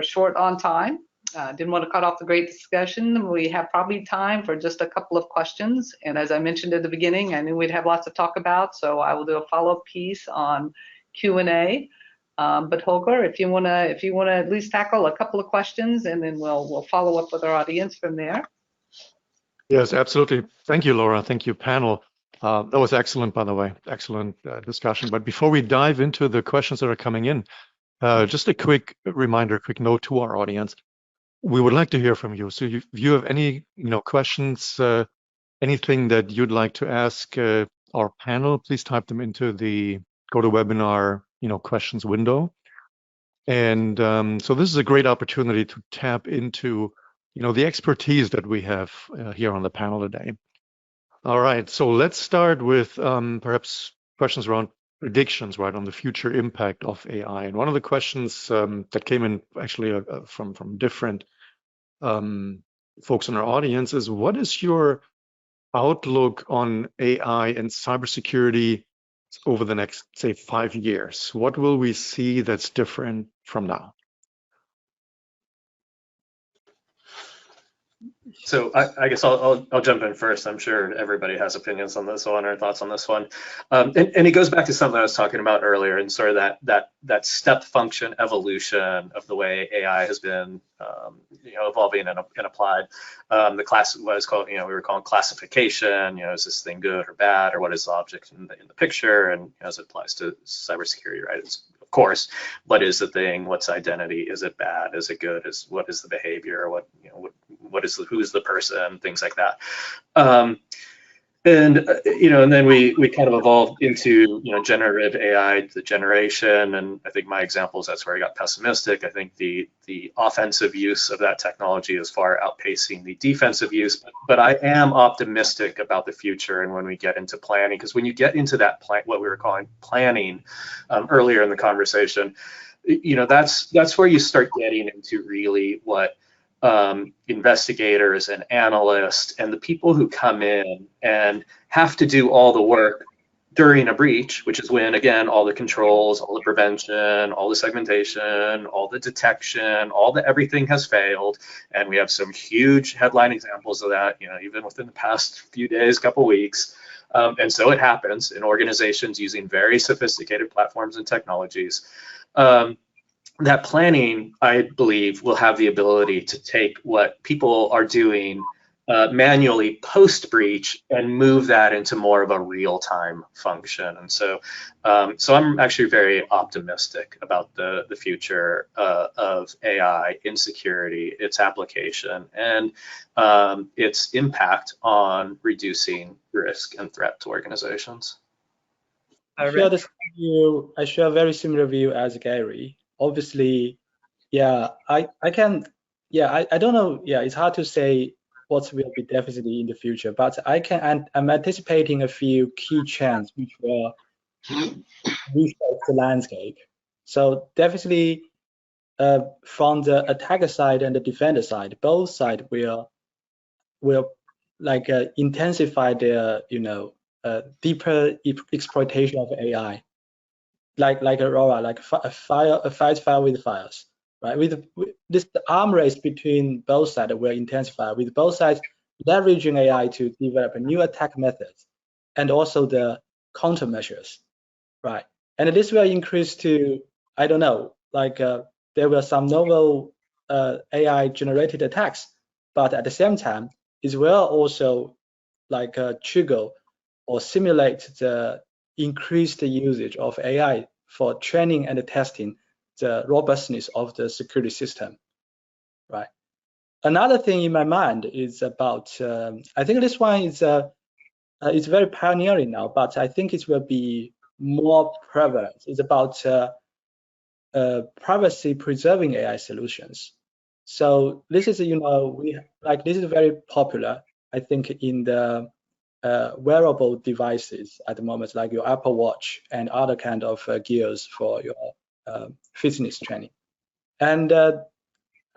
short on time. Didn't want to cut off the great discussion. We have probably time for just a couple of questions. And as I mentioned at the beginning, I knew we'd have lots to talk about, so I will do a follow-up piece on Q&A. But Holger, if you wanna at least tackle a couple of questions, and then we'll follow up with our audience from there. Yes, absolutely. Thank you, Laura. Thank you, panel. That was excellent, by the way. Excellent discussion. But before we dive into the questions that are coming in, just a quick reminder, quick note to our audience. We would like to hear from you. So if you have any questions, anything that you'd like to ask our panel, please type them into the GoToWebinar questions window. And so this is a great opportunity to tap into the expertise that we have here on the panel today. All right, so let's start with perhaps questions around predictions, right, on the future impact of AI. And one of the questions that came in actually from different folks in our audience is, what is your outlook on AI and cybersecurity over the next, say, 5 years? What will we see that's different from now? So I guess I'll jump in first. I'm sure everybody has opinions on this one or thoughts on this one, and it goes back to something I was talking about earlier, and sort of that step function evolution of the way AI has been evolving and applied. The class, what is called, we were calling classification. Is this thing good or bad, or what is the object in the picture, and as it applies to cybersecurity, right? It's, of course, what is the thing? What's identity? Is it bad? Is it good? What is the behavior? Who's the person? Things like that. And then we kind of evolved into generative AI, the generation, and I think my examples, that's where I got pessimistic. I think the offensive use of that technology is far outpacing the defensive use, but I am optimistic about the future. And when we get into planning, because when you get into that what we were calling planning earlier in the conversation, that's where you start getting into really what investigators and analysts and the people who come in and have to do all the work during a breach, which is when, again, all the controls, all the prevention, all the segmentation, all the detection, everything has failed. And we have some huge headline examples of that, even within the past few days, couple weeks. And so it happens in organizations using very sophisticated platforms and technologies. That planning, I believe, will have the ability to take what people are doing manually post-breach and move that into more of a real-time function. And so I'm actually very optimistic about the future of AI in security, its application, and its impact on reducing risk and threat to organizations. I share a very similar view as Gary. Obviously, I don't know. It's hard to say what will be definitely in the future, but I'm anticipating a few key trends which will reshape the landscape. So definitely, from the attacker side and the defender side, both sides will intensify their deeper exploitation of AI. Like Aurora, like a fight fire with fires, right? With this, the arm race between both sides will intensify, with both sides leveraging AI to develop new attack methods and also the countermeasures, right? And this will increase to, I don't know, there were some novel AI generated attacks, but at the same time, it will also trigger or simulate the increased usage of AI for training and testing the robustness of the security system, right? Another thing in my mind is about, I think this one is it's very pioneering now, but I think it will be more prevalent. It's about privacy preserving AI solutions. So this is, this is very popular, I think, in the wearable devices at the moment, like your Apple Watch and other kind of gears for your fitness training. And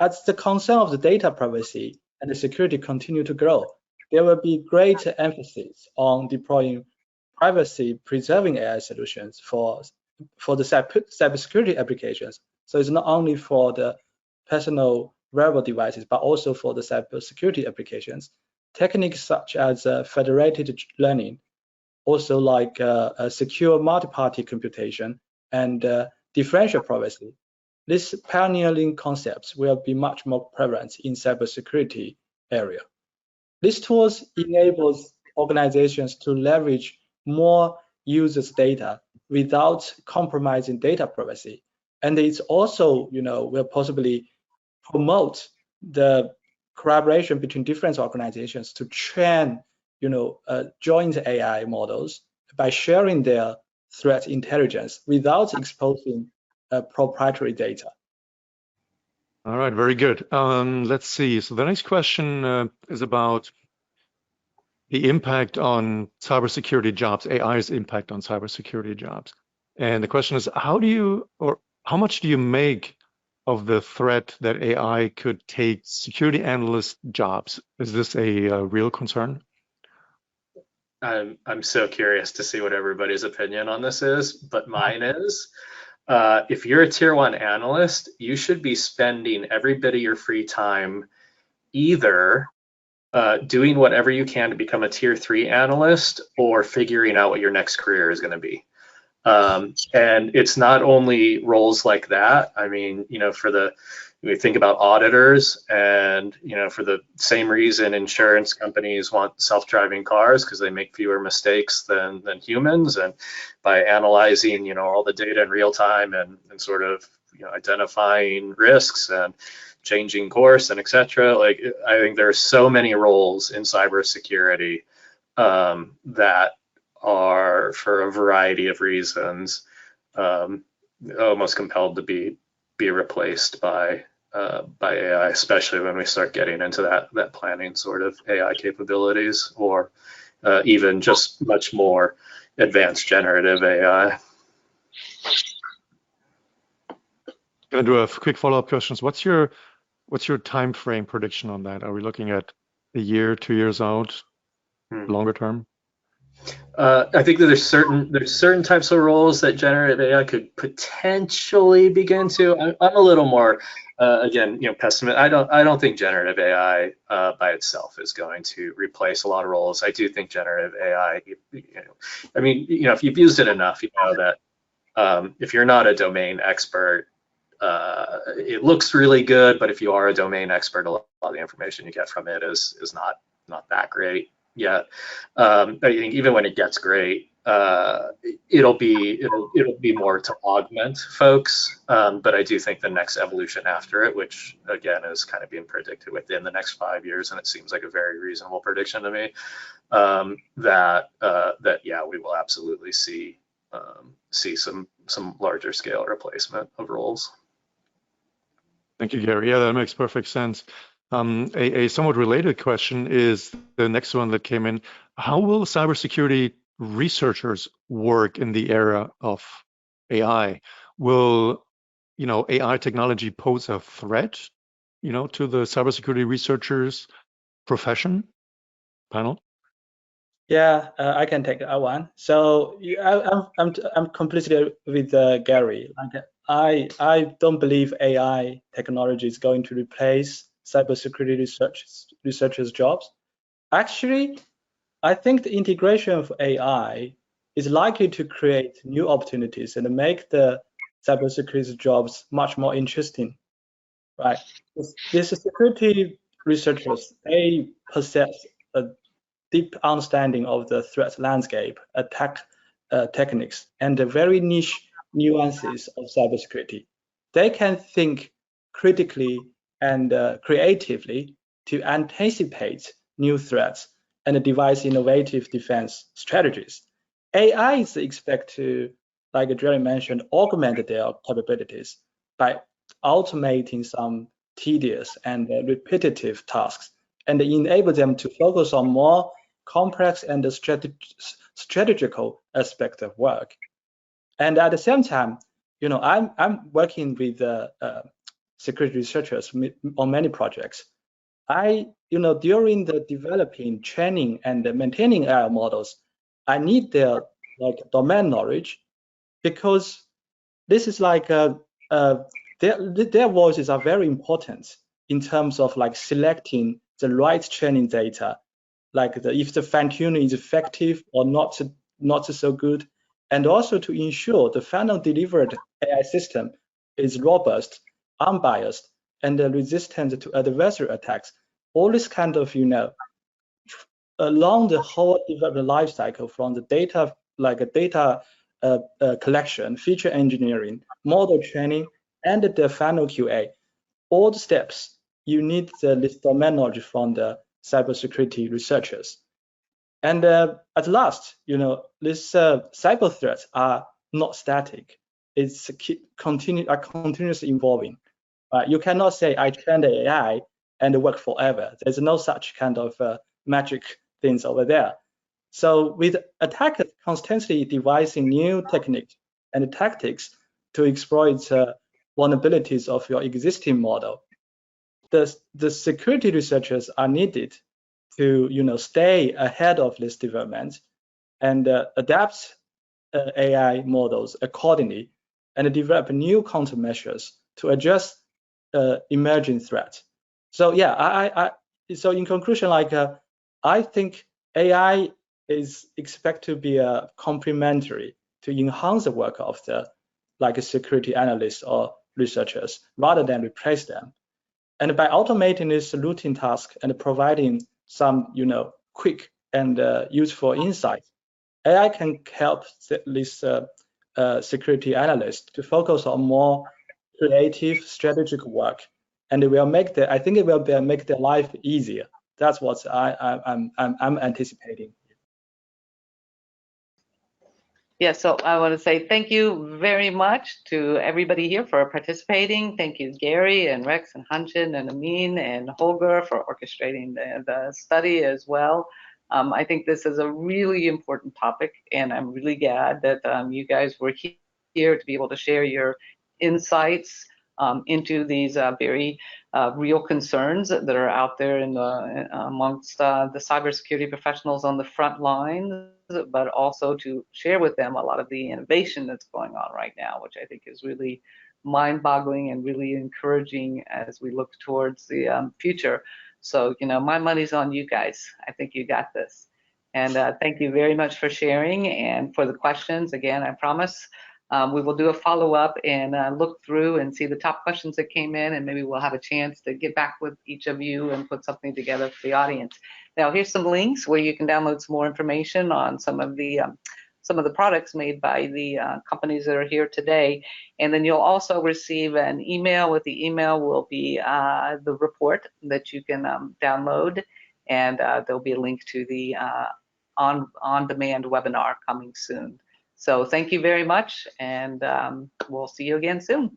as the concern of the data privacy and the security continue to grow, there will be great emphasis on deploying privacy-preserving AI solutions for the cybersecurity applications. So it's not only for the personal wearable devices, but also for the cybersecurity applications. Techniques such as federated learning, also like secure multi-party computation and differential privacy. These pioneering concepts will be much more prevalent in cybersecurity area. These tools enables organizations to leverage more users' data without compromising data privacy. And it's also, will possibly promote the collaboration between different organizations to train, joint AI models by sharing their threat intelligence without exposing proprietary data. All right, very good. Let's see. So the next question is about the impact on cybersecurity jobs, AI's impact on cybersecurity jobs. And the question is, how much do you make of the threat that AI could take security analyst jobs? Is this a real concern? I'm so curious to see what everybody's opinion on this is, but mine is, if you're a tier 1 analyst, you should be spending every bit of your free time either doing whatever you can to become a tier 3 analyst or figuring out what your next career is going to be. And it's not only roles like that. I mean, we think about auditors, and for the same reason insurance companies want self-driving cars, because they make fewer mistakes than humans, and by analyzing all the data in real time and sort of identifying risks and changing course and etc. Like, I think there are so many roles in cybersecurity that are, for a variety of reasons, almost compelled to be replaced by AI, especially when we start getting into that planning sort of AI capabilities, or even just much more advanced generative AI. Gonna do a quick follow-up questions. What's your time frame prediction on that? Are we looking at a year, 2 years out, longer term? I think that there's certain types of roles that generative AI could potentially begin to. I'm a little more again, pessimist. I don't think generative AI by itself is going to replace a lot of roles. I do think generative AI, if you've used it enough, you know that if you're not a domain expert, it looks really good, but if you are a domain expert, a lot of the information you get from it is not that great yet. I think even when it gets great, it'll be more to augment folks. But I do think the next evolution after it, which again is kind of being predicted within the next 5 years, and it seems like a very reasonable prediction to me, that we will absolutely see some larger scale replacement of roles. Thank you, Gary. Yeah, that makes perfect sense. A somewhat related question is the next one that came in. How will cybersecurity researchers work in the era of AI? Will AI technology pose a threat to the cybersecurity researchers profession? Panel? Yeah, I can take that one. So I'm completely with Gary. I don't believe AI technology is going to replace cybersecurity researchers' jobs. Actually, I think the integration of AI is likely to create new opportunities and make the cybersecurity jobs much more interesting, right? These security researchers, they possess a deep understanding of the threat landscape, attack techniques, and the very niche nuances of cybersecurity. They can think critically and creatively to anticipate new threats and devise innovative defense strategies. AI is expected to, like Jerry mentioned, augment their capabilities by automating some tedious and repetitive tasks, and enable them to focus on more complex and strategical aspect of work. And at the same time, I'm working with security researchers on many projects. During the developing, training, and maintaining AI models, I need their domain knowledge, because this is their voices are very important in terms of selecting the right training data, if the fine tuning is effective or not so good, and also to ensure the final delivered AI system is robust, unbiased, and resistant to adversary attacks. All this kind of, along the whole development life cycle, from the data, data collection, feature engineering, model training, and the final QA, all the steps, you need this domain knowledge from the cybersecurity researchers. And at last, these cyber threats are not static. It's continuously evolving. You cannot say I trained the AI and work forever. There's no such kind of magic things over there. So with attackers constantly devising new techniques and tactics to exploit vulnerabilities of your existing model, the security researchers are needed to stay ahead of this development and adapt AI models accordingly and develop new countermeasures to address emerging threats. So yeah, so in conclusion, I think AI is expected to be complementary to enhance the work of the security analysts or researchers rather than replace them. And by automating this routine task and providing some quick and useful insights, AI can help these security analysts to focus on more creative, strategic work, and it will make I think it will make their life easier. That's what I'm anticipating. Yeah, so I want to say thank you very much to everybody here for participating. Thank you, Gary and Rex and Hanjin and Amin and Holger for orchestrating the study as well. I think this is a really important topic, and I'm really glad that you guys were here to be able to share your insights into these very real concerns that are out there amongst the cybersecurity professionals on the front line, but also to share with them a lot of the innovation that's going on right now, which I think is really mind-boggling and really encouraging as we look towards the future. So, my money's on you guys. I think you got this. And thank you very much for sharing and for the questions. Again, I promise we will do a follow-up and look through and see the top questions that came in, and maybe we'll have a chance to get back with each of you and put something together for the audience. Now, here's some links where you can download some more information on some of the products made by the companies that are here today. And then you'll also receive an email. With the email will be the report that you can download, and there'll be a link to the on-demand webinar coming soon. So thank you very much, and we'll see you again soon.